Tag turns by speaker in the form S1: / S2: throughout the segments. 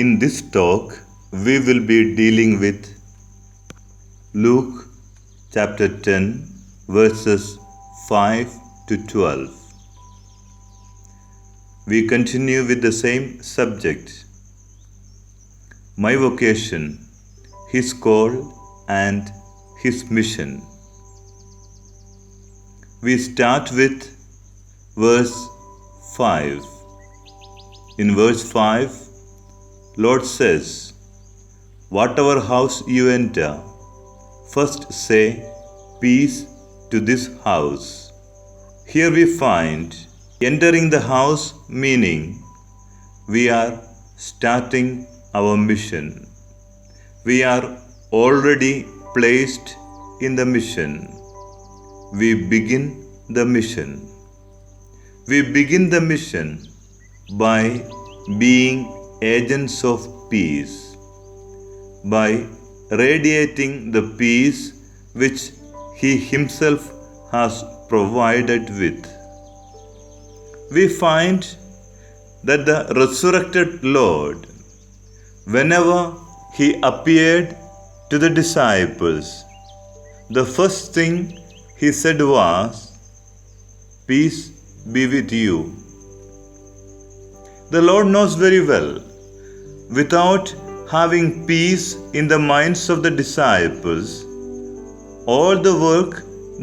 S1: In this talk, we will be dealing with Luke chapter 10, verses 5 to 12. We continue with the same subject: my vocation, his call, and his mission. We start with verse 5. In verse 5, Lord says, "Whatever house you enter, first say, 'Peace to this house.'" Here we find entering the house meaning we are starting our mission. We are already placed in the mission. We begin the mission. We begin the mission by being agents of peace, by radiating the peace which He Himself has provided with. We find that the resurrected Lord, whenever He appeared to the disciples, the first thing He said was, "Peace be with you." The Lord knows very well, without having peace in the minds of the disciples, all the work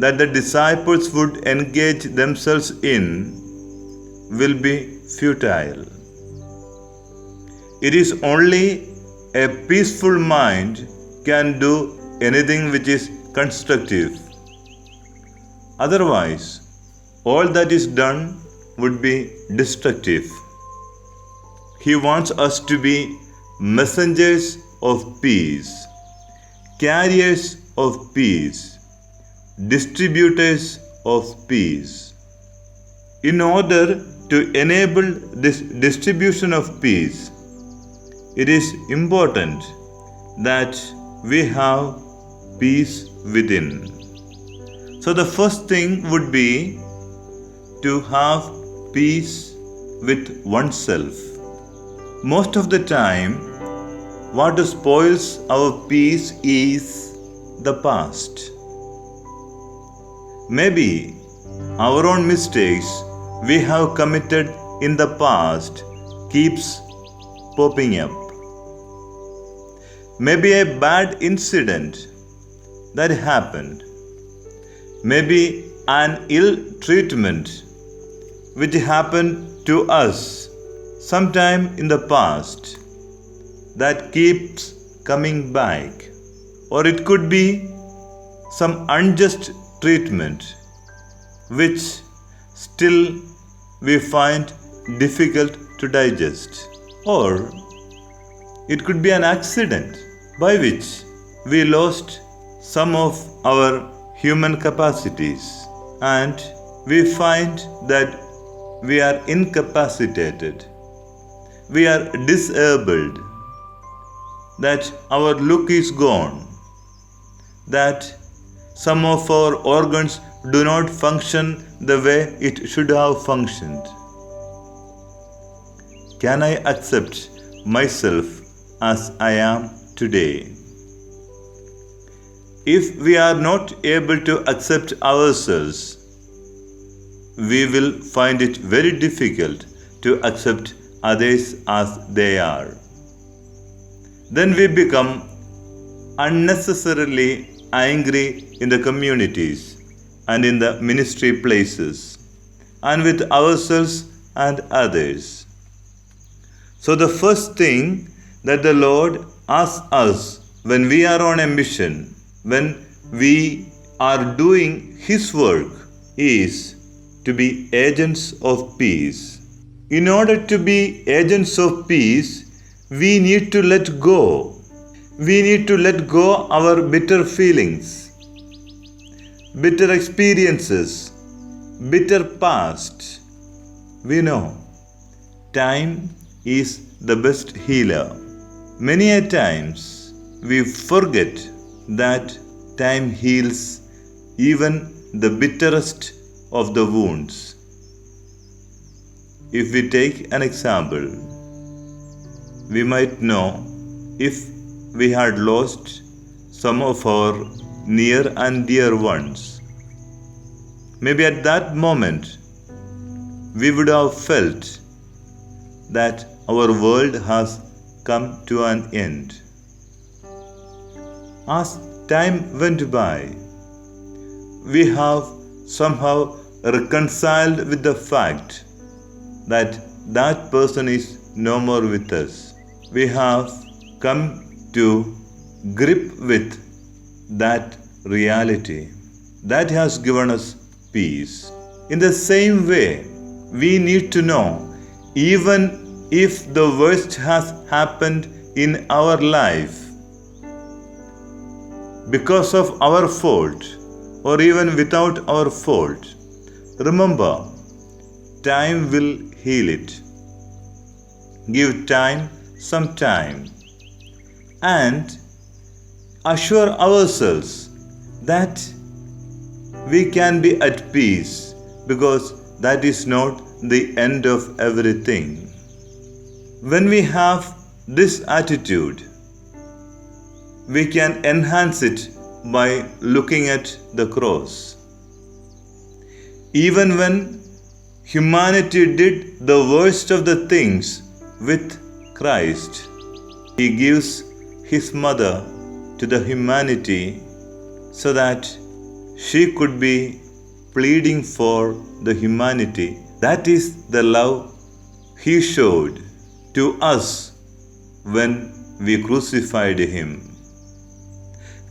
S1: that the disciples would engage themselves in will be futile. It is only a peaceful mind can do anything which is constructive. Otherwise, all that is done would be destructive. He wants us to be messengers of peace, carriers of peace, distributors of peace. In order to enable this distribution of peace, it is important that we have peace within. So the first thing would be to have peace with oneself. Most of the time, what spoils our peace is the past. Maybe our own mistakes we have committed in the past keeps popping up. Maybe a bad incident that happened. Maybe an ill treatment which happened to us sometime in the past that keeps coming back. Or it could be some unjust treatment which still we find difficult to digest. Or it could be an accident by which we lost some of our human capacities and we find that we are incapacitated. We are disabled, that our look is gone, that some of our organs do not function the way it should have functioned. Can I accept myself as I am today? If we are not able to accept ourselves, we will find it very difficult to accept others as they are. Then we become unnecessarily angry in the communities and in the ministry places and with ourselves and others. So the first thing that the Lord asks us when we are on a mission, when we are doing His work, is to be agents of peace. In order to be agents of peace, we need to let go. We need to let go our bitter feelings, bitter experiences, bitter past. We know time is the best healer. Many a times we forget that time heals even the bitterest of the wounds. If we take an example, we might know if we had lost some of our near and dear ones. Maybe at that moment, we would have felt that our world has come to an end. As time went by, we have somehow reconciled with the fact that that person is no more with us. We have come to grip with that reality. That has given us peace. In the same way, we need to know, even if the worst has happened in our life because of our fault or even without our fault, remember, time will heal it. Give time some time and assure ourselves that we can be at peace, because that is not the end of everything. When we have this attitude, we can enhance it by looking at the cross. Even when humanity did the worst of the things with Christ, He gives His mother to the humanity so that she could be pleading for the humanity. That is the love He showed to us when we crucified Him.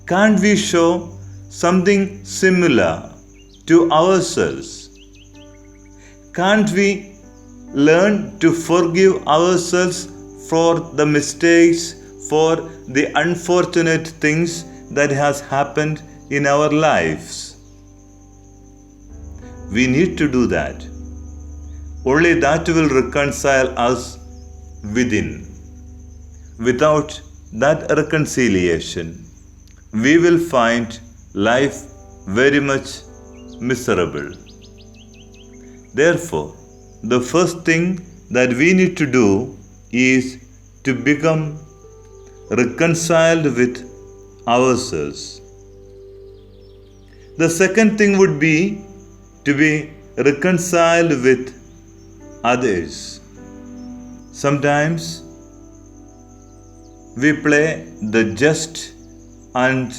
S1: Can't we show something similar to ourselves? Can't we learn to forgive ourselves for the mistakes, for the unfortunate things that has happened in our lives? We need to do that. Only that will reconcile us within. Without that reconciliation, we will find life very much miserable. Therefore, the first thing that we need to do is to become reconciled with ourselves. The second thing would be to be reconciled with others. Sometimes we play the just and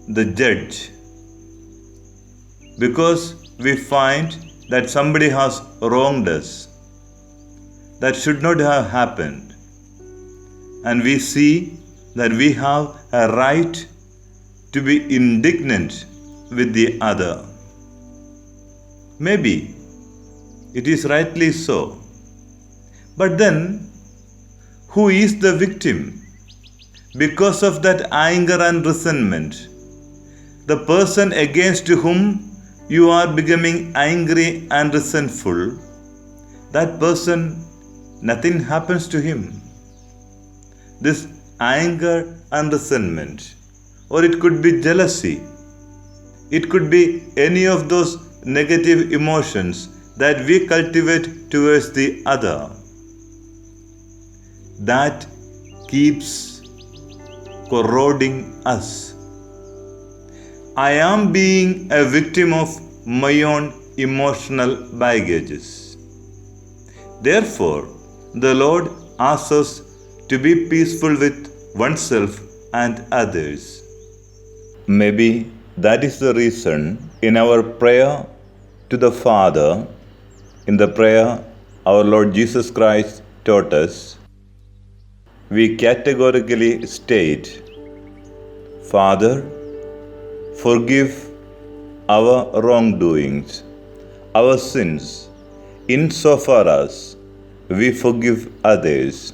S1: the judge because we find that somebody has wronged us. That should not have happened. And we see that we have a right to be indignant with the other. Maybe it is rightly so. But then, who is the victim? Because of that anger and resentment, the person against whom you are becoming angry and resentful, that person, nothing happens to him. This anger and resentment, or it could be jealousy, it could be any of those negative emotions that we cultivate towards the other, that keeps corroding us. I am being a victim of my own emotional baggages. Therefore, the Lord asks us to be peaceful with oneself and others. Maybe that is the reason in our prayer to the Father, in the prayer our Lord Jesus Christ taught us, we categorically state, Father, forgive our wrongdoings, our sins, insofar as we forgive others.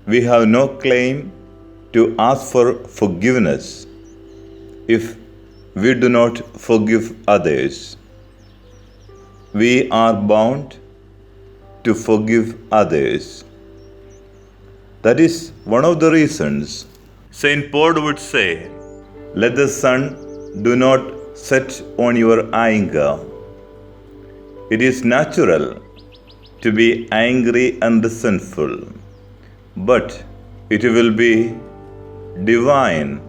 S1: We have no claim to ask for forgiveness if we do not forgive others. We are bound to forgive others. That is one of the reasons St. Paul would say, let the sun do not set on your anger. It is natural to be angry and resentful. but it will be divine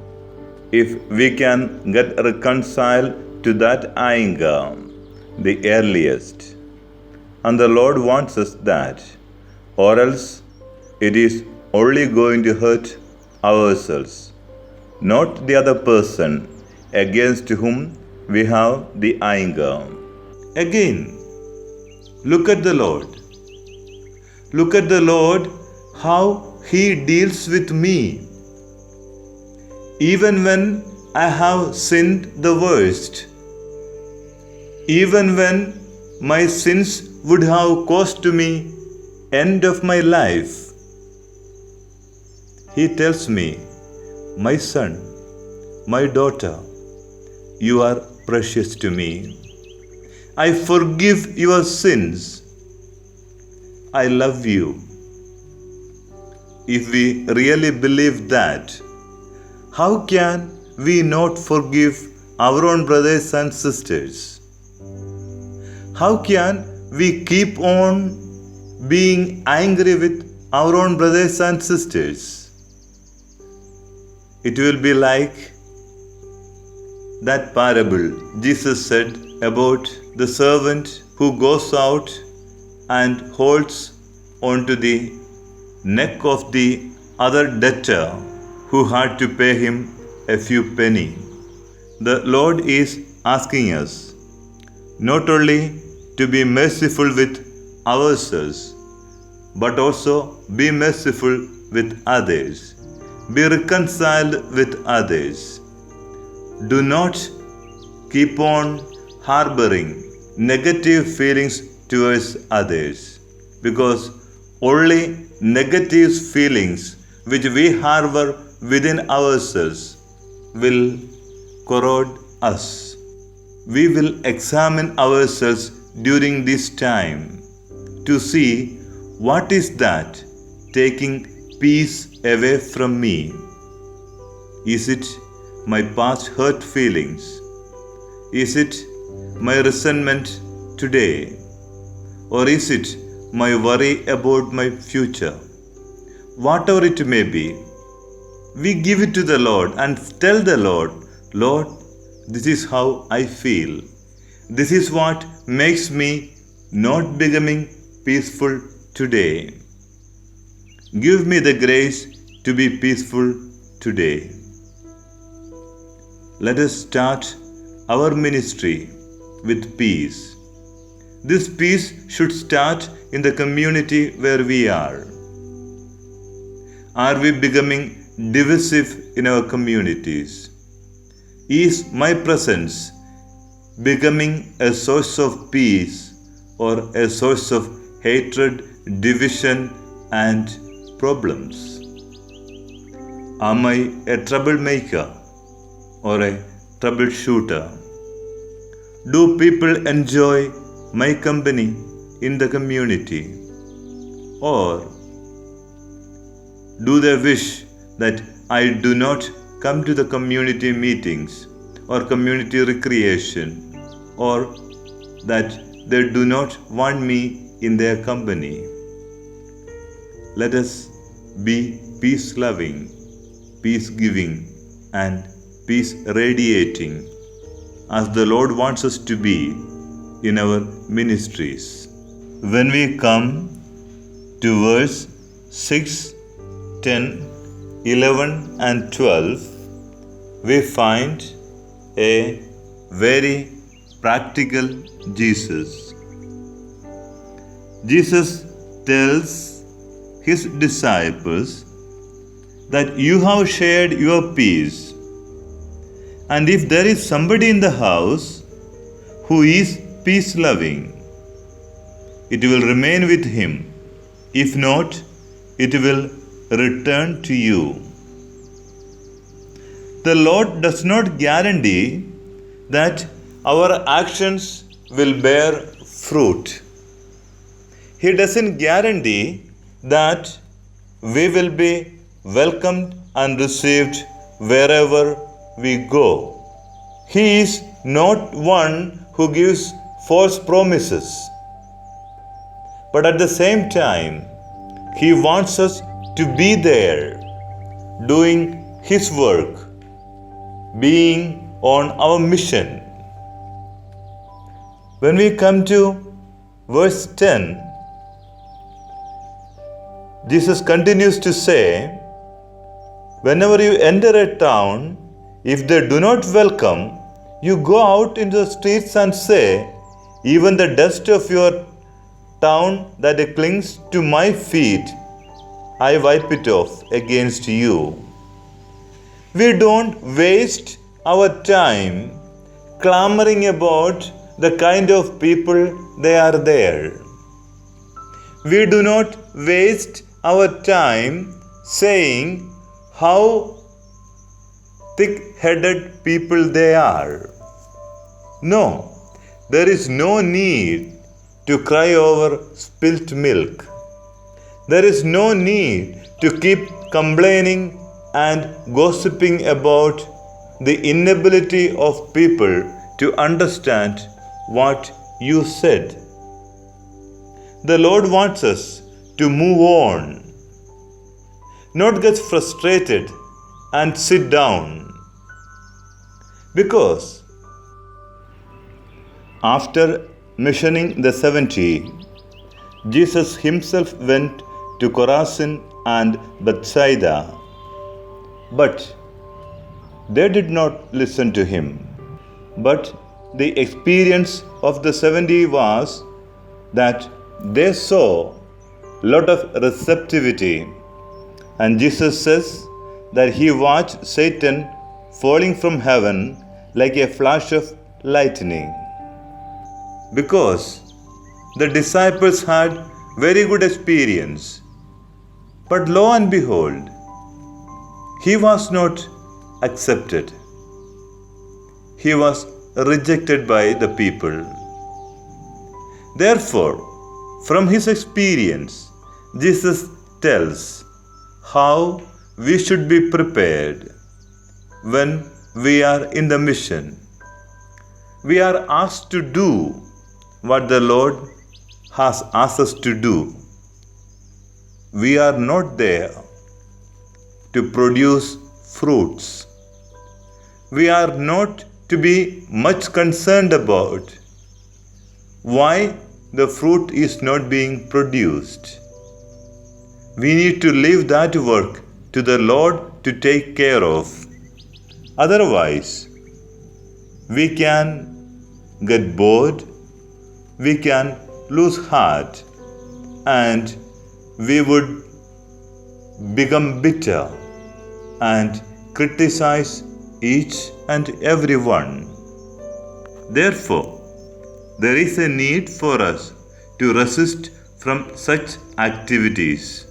S1: if we can get reconciled to that anger the earliest. And the Lord wants us that, or else it is only going to hurt ourselves, not the other person against whom we have the anger. Again, look at the Lord. Look at the Lord, how He deals with me. Even when I have sinned the worst, even when my sins would have cost me end of my life, He tells me, my son, my daughter, you are precious to me. I forgive your sins. I love you. If we really believe that, how can we not forgive our own brothers and sisters? How can we keep on being angry with our own brothers and sisters? It will be like that parable Jesus said about the servant who goes out and holds onto the neck of the other debtor who had to pay him a few pennies. The Lord is asking us not only to be merciful with ourselves, but also be merciful with others. Be reconciled with others. Do not keep on harboring negative feelings towards others, because only negative feelings which we harbor within ourselves will corrode us. We will examine ourselves during this time to see what is that taking peace away from me. Is it my past hurt feelings? Is it my resentment today? Or is it my worry about my future? Whatever it may be, we give it to the Lord and tell the Lord, Lord, this is how I feel. This is what makes me not becoming peaceful today. Give me the grace to be peaceful today. Let us start our ministry with peace. This peace should start in the community where we are. Are we becoming divisive in our communities? Is my presence becoming a source of peace or a source of hatred, division, and problems? Am I a troublemaker or a troubleshooter? Do people enjoy my company in the community? Or do they wish that I do not come to the community meetings or community recreation, or that they do not want me in their company? Let us be peace-loving, peace-giving, and peace-radiating as the Lord wants us to be in our ministries. When we come to verse 6, 10, 11 and 12, we find a very practical Jesus. Jesus tells his disciples that you have shared your peace, and if there is somebody in the house who is peace-loving, it will remain with him. If not, it will return to you. The Lord does not guarantee that our actions will bear fruit. He doesn't guarantee that we will be welcomed and received wherever we go. He is not one who gives false promises. But at the same time, He wants us to be there, doing His work, being on our mission. When we come to verse 10, Jesus continues to say, whenever you enter a town, if they do not welcome, you go out into the streets and say, even the dust of your town that clings to my feet, I wipe it off against you. We don't waste our time clamoring about the kind of people they are there. We do not waste our time saying how thick-headed people they are. No, there is no need to cry over spilt milk. There is no need to keep complaining and gossiping about the inability of people to understand what you said. The Lord wants us to move on, not get frustrated and sit down. Because after missioning the 70, Jesus himself went to Chorazin and Bethsaida, but they did not listen to him. But the experience of the 70 was that they saw a lot of receptivity, and Jesus says that he watched Satan falling from heaven like a flash of lightning. Because the disciples had very good experience, but lo and behold, he was not accepted. He was rejected by the people. Therefore, from his experience, Jesus tells how we should be prepared when we are in the mission. We are asked to do what the Lord has asked us to do. We are not there to produce fruits. We are not to be much concerned about why the fruit is not being produced. We need to leave that work to the Lord to take care of. Otherwise, we can get bored, we can lose heart, and we would become bitter and criticize each and every one. Therefore, there is a need for us to resist from such activities.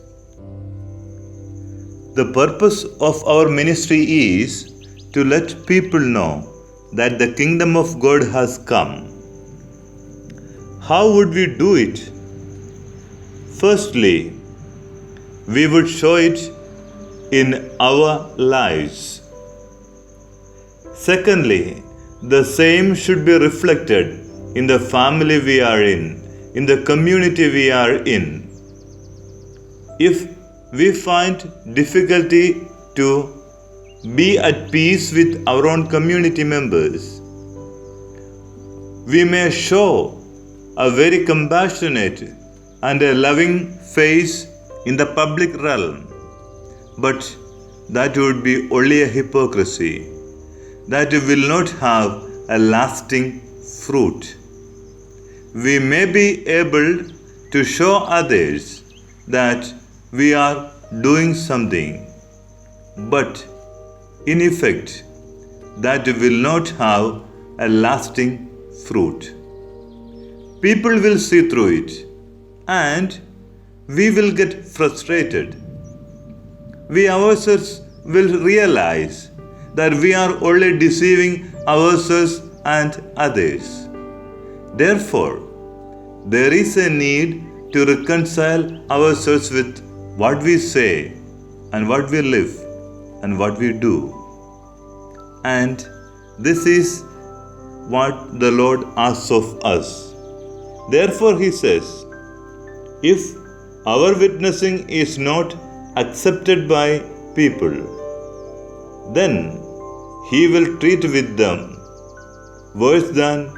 S1: The purpose of our ministry is to let people know that the kingdom of God has come. How would we do it? Firstly, we would show it in our lives. Secondly, the same should be reflected in the family we are in the community we are in. If we find difficulty to be at peace with our own community members, we may show a very compassionate and a loving face in the public realm, but that would be only a hypocrisy. That will not have a lasting fruit. We may be able to show others that we are doing something, but in effect, that will not have a lasting fruit. People will see through it, and we will get frustrated. We ourselves will realize that we are only deceiving ourselves and others. Therefore, there is a need to reconcile ourselves with what we say and what we live and what we do. And this is what the Lord asks of us. Therefore, He says, if our witnessing is not accepted by people, then he will treat with them worse than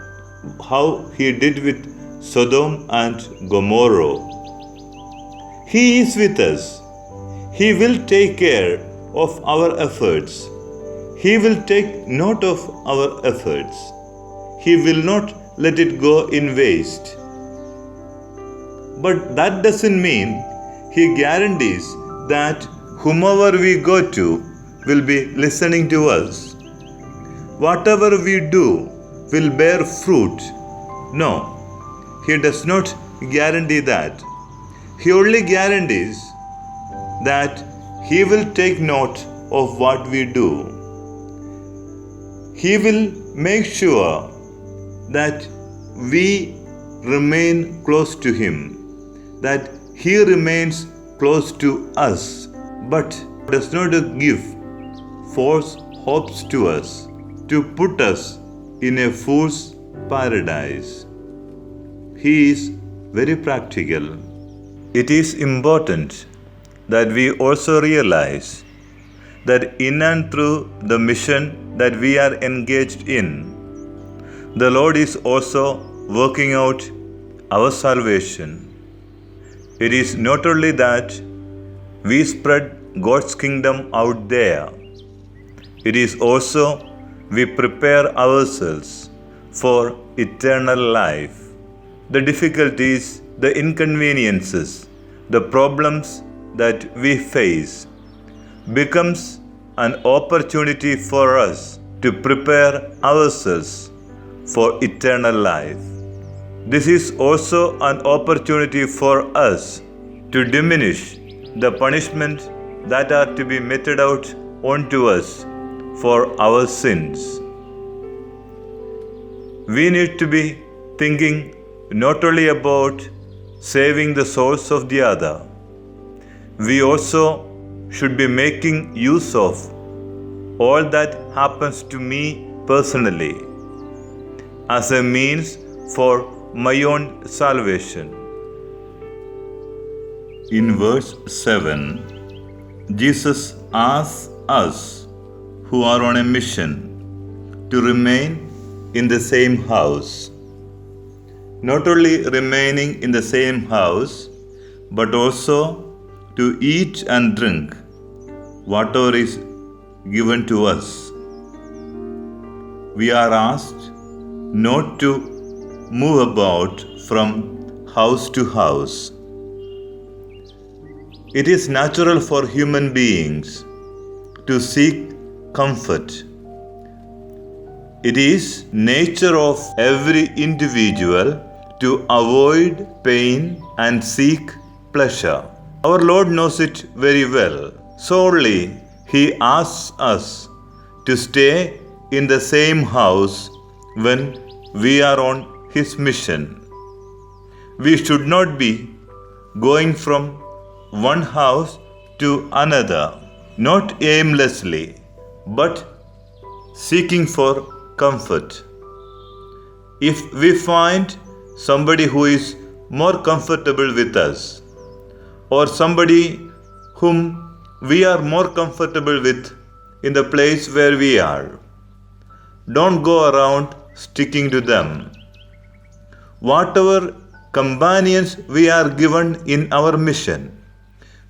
S1: how he did with Sodom and Gomorrah. He is with us. He will take care of our efforts. He will take note of our efforts. He will not let it go in waste. But that doesn't mean he guarantees that whomever we go to will be listening to us. Whatever we do will bear fruit. No, he does not guarantee that. He only guarantees that he will take note of what we do. He will make sure that we remain close to him, that he remains close to us, but does not give false hopes to us to put us in a fool's paradise. He is very practical. It is important that we also realize that in and through the mission that we are engaged in, the Lord is also working out our salvation. It is not only that we spread God's kingdom out there, it is also we prepare ourselves for eternal life. The difficulties, the inconveniences, the problems that we face becomes an opportunity for us to prepare ourselves for eternal life. This is also an opportunity for us to diminish the punishment that are to be meted out onto us for our sins. We need to be thinking not only about saving the souls of the other, we also should be making use of all that happens to me personally as a means for my own salvation. In verse 7, Jesus asks us who are on a mission to remain in the same house. Not only remaining in the same house, but also to eat and drink whatever is given to us. We are asked not to move about from house to house. It is natural for human beings to seek comfort. It is nature of every individual to avoid pain and seek pleasure. Our Lord knows it very well. Solely He asks us to stay in the same house when we are on His mission. We should not be going from one house to another, not aimlessly, but seeking for comfort. If we find somebody who is more comfortable with us, or somebody whom we are more comfortable with in the place where we are, don't go around sticking to them. Whatever companions we are given in our mission,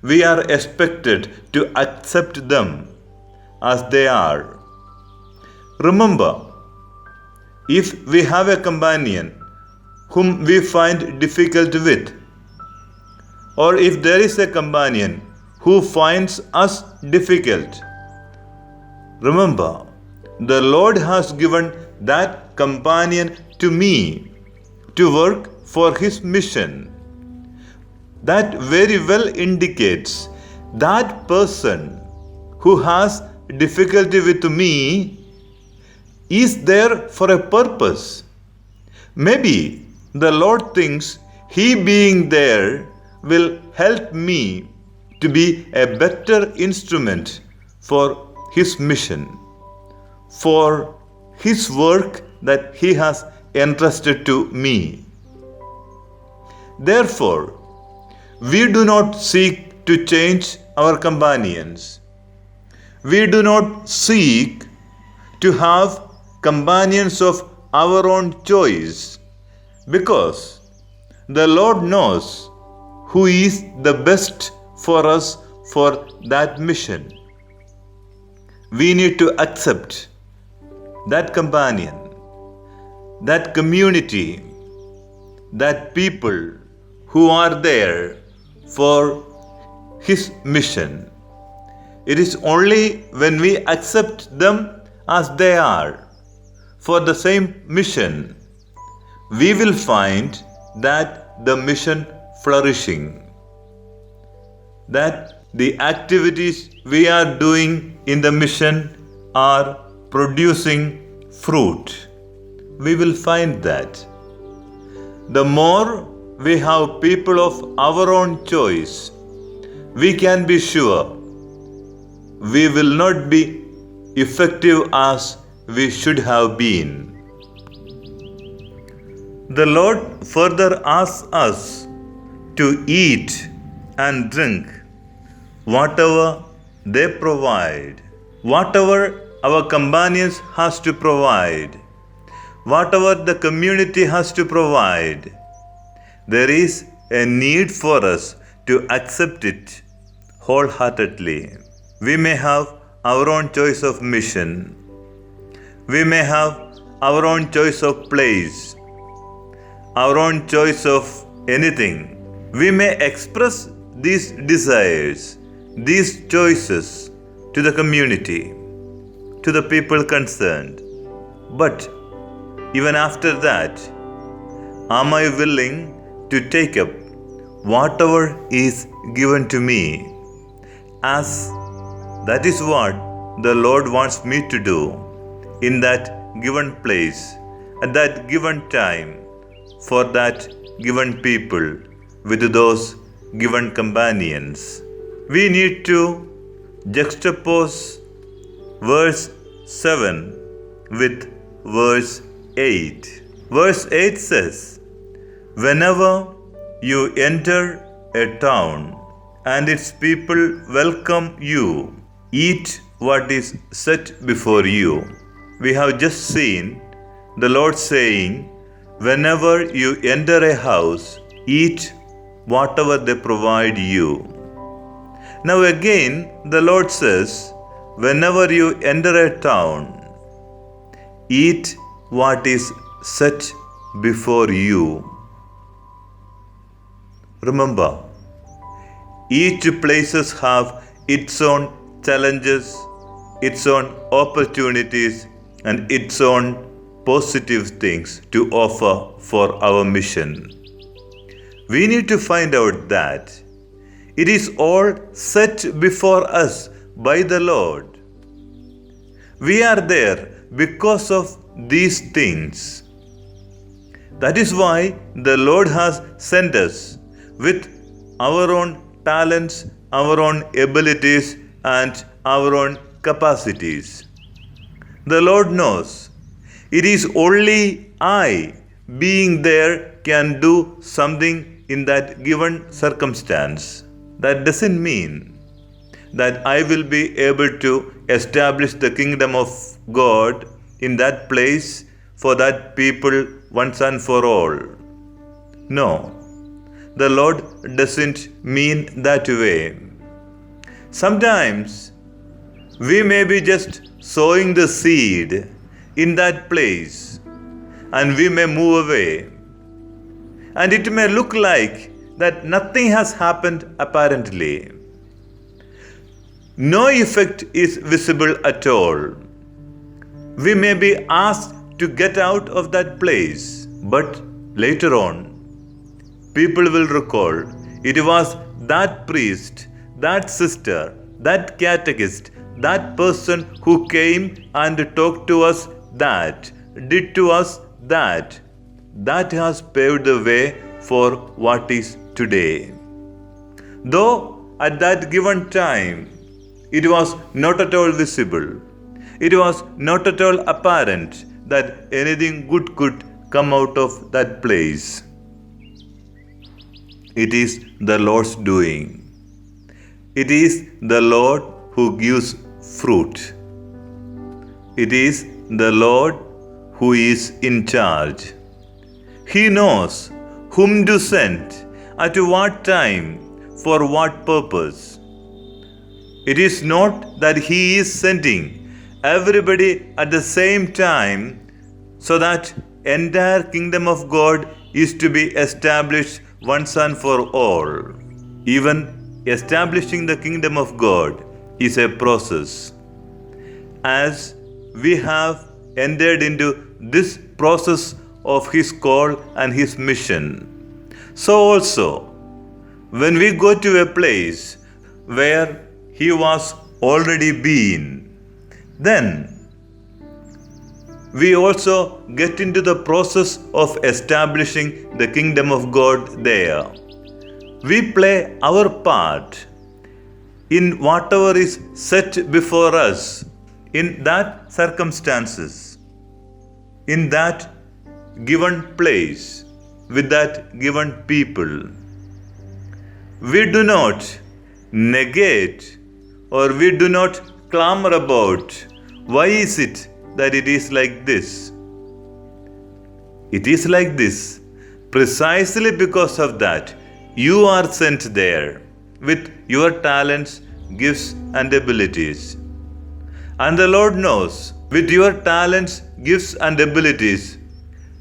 S1: we are expected to accept them as they are. Remember, if we have a companion whom we find difficult with, or if there is a companion who finds us difficult, remember, the Lord has given that companion to me to work for His mission. That very well indicates that person who has difficulty with me is there for a purpose. Maybe the Lord thinks He being there will help me to be a better instrument for His mission, for His work that He has entrusted to me. Therefore, we do not seek to change our companions. We do not seek to have companions of our own choice, because the Lord knows who is the best for us for that mission. We need to accept that companion, that community, that people who are there for His mission. It is only when we accept them as they are for the same mission, we will find that the mission flourishing, that the activities we are doing in the mission are producing fruit. We will find that. The more we have people of our own choice, we can be sure we will not be effective as we should have been. The Lord further asks us to eat and drink whatever they provide, whatever our companions has to provide, whatever the community has to provide. There is a need for us to accept it wholeheartedly. We may have our own choice of mission. We may have our own choice of place, our own choice of anything. We may express these desires, these choices to the community, to the people concerned. But even after that, am I willing to take up whatever is given to me, as that is what the Lord wants me to do in that given place, at that given time, for that given people, with those given companions. We need to juxtapose verse 7 with verse 8. Verse 8 says, "Whenever you enter a town and its people welcome you, eat what is set before you." We have just seen the Lord saying, whenever you enter a house, eat whatever they provide you. Now again, the Lord says, whenever you enter a town, eat what is set before you. Remember, each places have its own challenges, its own opportunities, and its own positive things to offer for our mission. We need to find out that it is all set before us by the Lord. We are there because of these things. That is why the Lord has sent us with our own talents, our own abilities, and our own capacities. The Lord knows it is only I, being there, can do something in that given circumstance. That doesn't mean that I will be able to establish the kingdom of God in that place for that people once and for all. No, the Lord doesn't mean that way. Sometimes we may be just sowing the seed in that place, and we may move away. And it may look like that nothing has happened apparently. No effect is visible at all. We may be asked to get out of that place, but later on, people will recall it was that priest, that sister, that catechist, that person who came and talked to us, that did to us that has paved the way for what is today. Though at that given time it was not at all visible, it was not at all apparent that anything good could come out of that place. It is the Lord's doing. It is the Lord who gives fruit. It is the Lord who is in charge. He knows whom to send, at what time, for what purpose. It is not that He is sending everybody at the same time so that entire kingdom of God is to be established once and for all. Even establishing the kingdom of God is a process. As we have entered into this process of His call and His mission, so also when we go to a place where He was already been, then we also get into the process of establishing the kingdom of God there. We play our part in whatever is set before us in that circumstances, in that given place, with that given people. We do not negate or we do not clamor about why is it that it is like this. It is like this precisely because of that you are sent there with your talents, gifts and abilities. And the Lord knows, with your talents, gifts and abilities,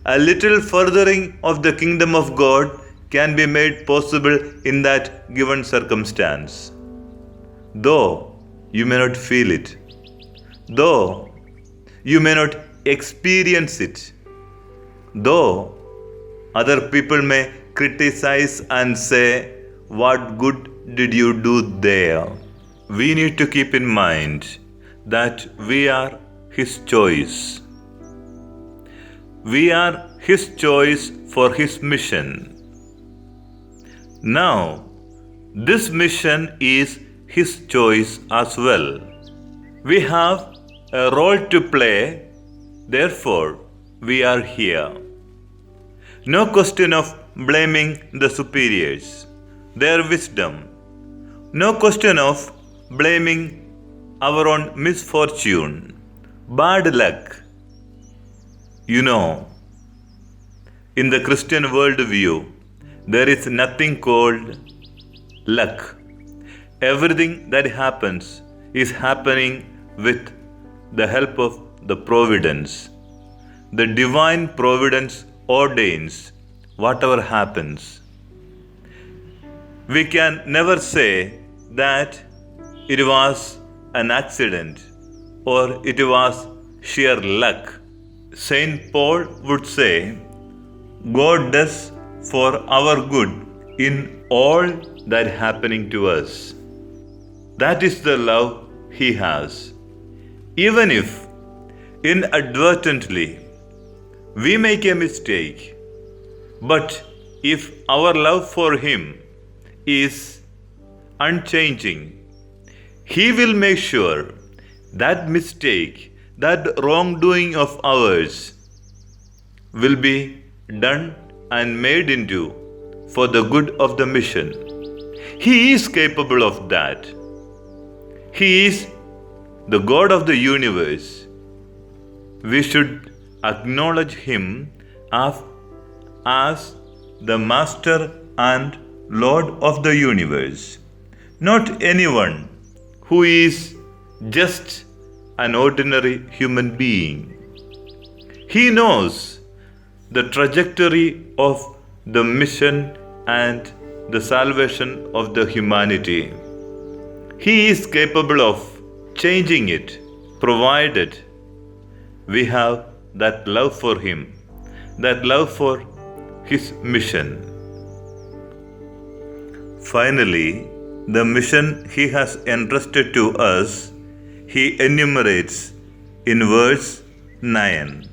S1: a little furthering of the kingdom of God can be made possible in that given circumstance. Though you may not feel it, though you may not experience it, though other people may criticize and say, "What good did you do there?" We need to keep in mind that we are His choice. We are His choice for His mission. Now, this mission is His choice as well. We have a role to play, therefore we are here. No question of blaming the superiors, their wisdom. No question of blaming our own misfortune, bad luck. You know, in the Christian worldview, there is nothing called luck. Everything that happens is happening with the help of the providence. The divine providence ordains whatever happens. We can never say that it was an accident or it was sheer luck. Saint Paul would say, God does for our good in all that happening to us. That is the love He has. Even if inadvertently we make a mistake, but if our love for Him is unchanging, He will make sure that mistake, that wrongdoing of ours will be done and made into for the good of the mission. He is capable of that. He is the God of the universe. We should acknowledge Him as the Master and Lord of the universe, not anyone who is just an ordinary human being. He knows the trajectory of the mission and the salvation of the humanity. He is capable of changing it, provided we have that love for Him, that love for His mission. Finally, the mission He has entrusted to us, He enumerates in verse 9.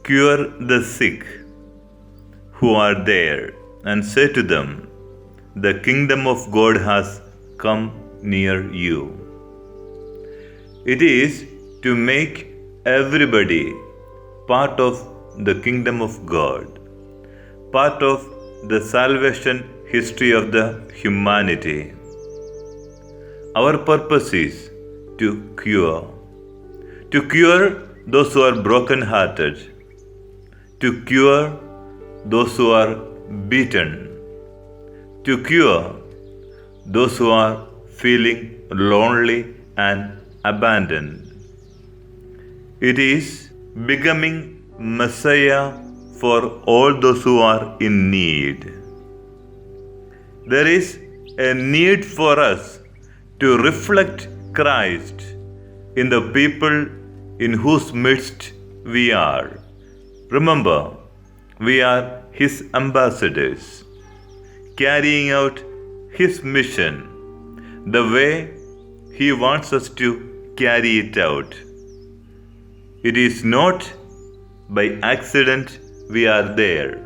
S1: Cure the sick who are there and say to them, the kingdom of God has come near you. It is to make everybody part of the kingdom of God, part of the salvation history of the humanity. Our purpose is to cure those who are broken-hearted, to cure those who are beaten, to cure those who are feeling lonely and abandoned. It is becoming Messiah for all those who are in need. There is a need for us to reflect Christ in the people in whose midst we are. Remember, we are His ambassadors, carrying out His mission the way He wants us to carry it out. It is not by accident we are there.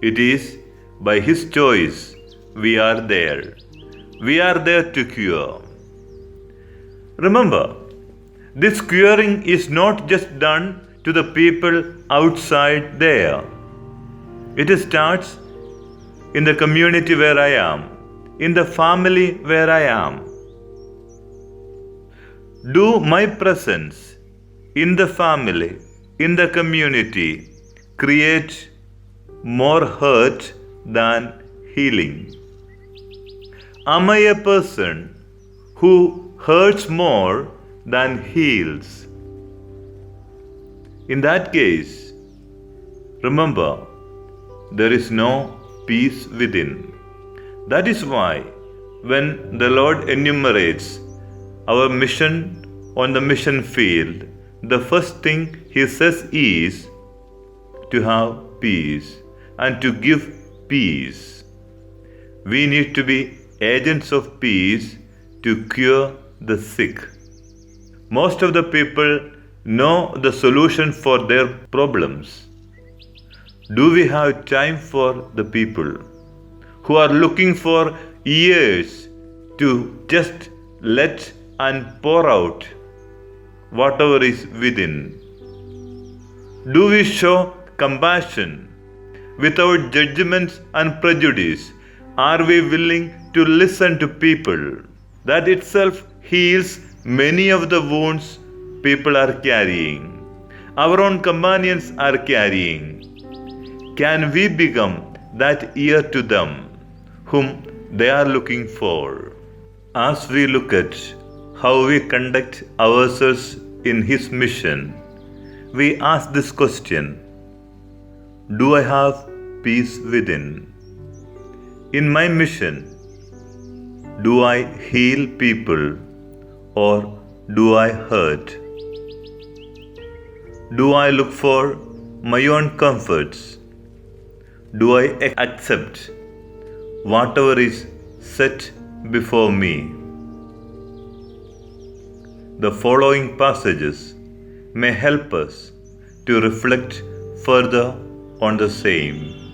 S1: It is by His choice we are there. We are there to cure. Remember, this curing is not just done to the people outside there. It starts in the community where I am, in the family where I am. Do my presence in the family, in the community, create more hurt than healing? Am I a person who hurts more than heals? In that case, remember, there is no peace within. That is why, when the Lord enumerates our mission on the mission field, the first thing He says is to have peace and to give peace. We need to be agents of peace to cure the sick. Most of the people know the solution for their problems. Do we have time for the people who are looking for ears to just let and pour out whatever is within? Do we show compassion without judgments and prejudice? Are we willing to listen to people? That itself heals many of the wounds people are carrying, our own companions are carrying. Can we become that ear to them whom they are looking for? As we look at how we conduct ourselves in His mission, we ask this question: do I have peace within? In my mission, do I heal people or do I hurt? Do I look for my own comforts? Do I accept whatever is set before me? The following passages may help us to reflect further on the same.